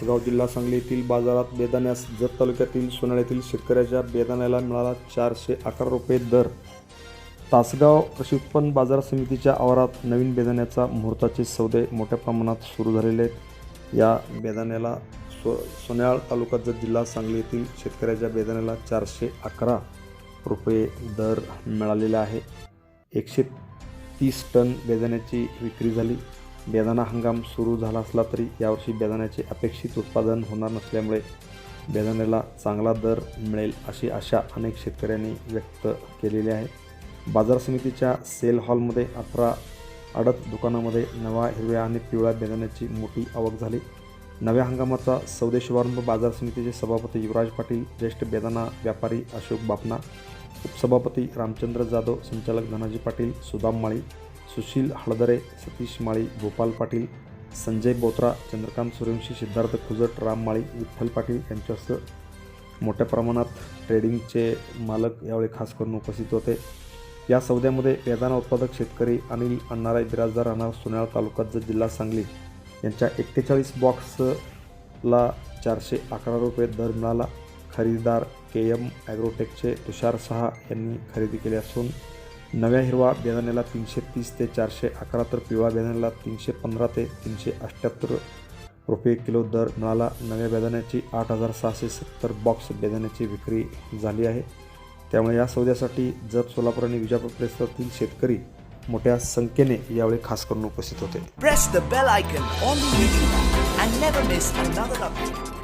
तासगाव जिल्हा सांगली येथील बाजारात बेदाण्यास जत तालुक्यातील सोनाळ येथील शेतकऱ्याच्या बेदाण्याला मिळाला 411 रुपये दर। तासगाव कृषी उत्पन्न बाजार समितीच्या आवारात नवीन बेदाण्याचा मुहूर्ताचे सौदे मोठ्या प्रमाणात सुरू झालेले आहेत। या बेदाण्याला सोनाळ तालुका जत जिल्हा सांगली येथील शेतकऱ्याच्या बेदाण्याला 411 रुपये दर मिळालेला आहे। 130 टन बेदाण्याची विक्री झाली। बेदाणा हंगाम सुरू झाला असला तरी यावर्षी बेदाण्याचे अपेक्षित उत्पादन होणार नसल्यामुळे बेदाण्याला चांगला दर मिळेल अशी आशा अनेक शेतकऱ्यांनी व्यक्त केलेली आहे। बाजार समितीच्या सेल हॉलमध्ये 18 आडत दुकानामध्ये नव्या हिरव्या आणि पिवळ्या बेदाण्याची मोठी आवक झाली। नव्या हंगामाचा सौदे शुभारंभ बाजार समितीचे सभापती युवराज पाटील, ज्येष्ठ बेदाणा व्यापारी अशोक बापना, उपसभापती रामचंद्र जाधव, संचालक धनाजी पाटील, सुदाम माळी, सुशील हळदरे, सतीश माळी, गोपाल पाटील, संजय बोत्रा, चंद्रकांत सूर्यवंशी, सिद्धार्थ खुजट, राम माळी, विठ्ठल पाटील यांच्यासह मोठ्या प्रमाणात ट्रेडिंगचे मालक यावेळी खास करून उपस्थित होते। या सौद्यामध्ये बेदाणा उत्पादक शेतकरी अनिल अण्णाराय बिराजदार राहणार सोनाळ तालुका जत जिल्हा सांगली यांच्या 41 बॉक्सला 411 रुपये दर मिळाला। खरेदीदार KM ॲग्रोटेकचे तुषार सहा यांनी खरेदी केली असून नव्या हिरवा बेदाण्याला 330 ते 411 तर पिवळा बेदाण्याला 315 ते 378 रुपये किलो दर मिळाला। नव्या बेदाण्याची 8670 बॉक्स बेदाण्याची विक्री झाली आहे। त्यामुळे या सौद्यासाठी जत, सोलापूर आणि विजापूर परिसरातील शेतकरी मोठ्या संख्येने यावेळी खास करून उपस्थित होते। Press the bell icon on the YouTube and never miss another update.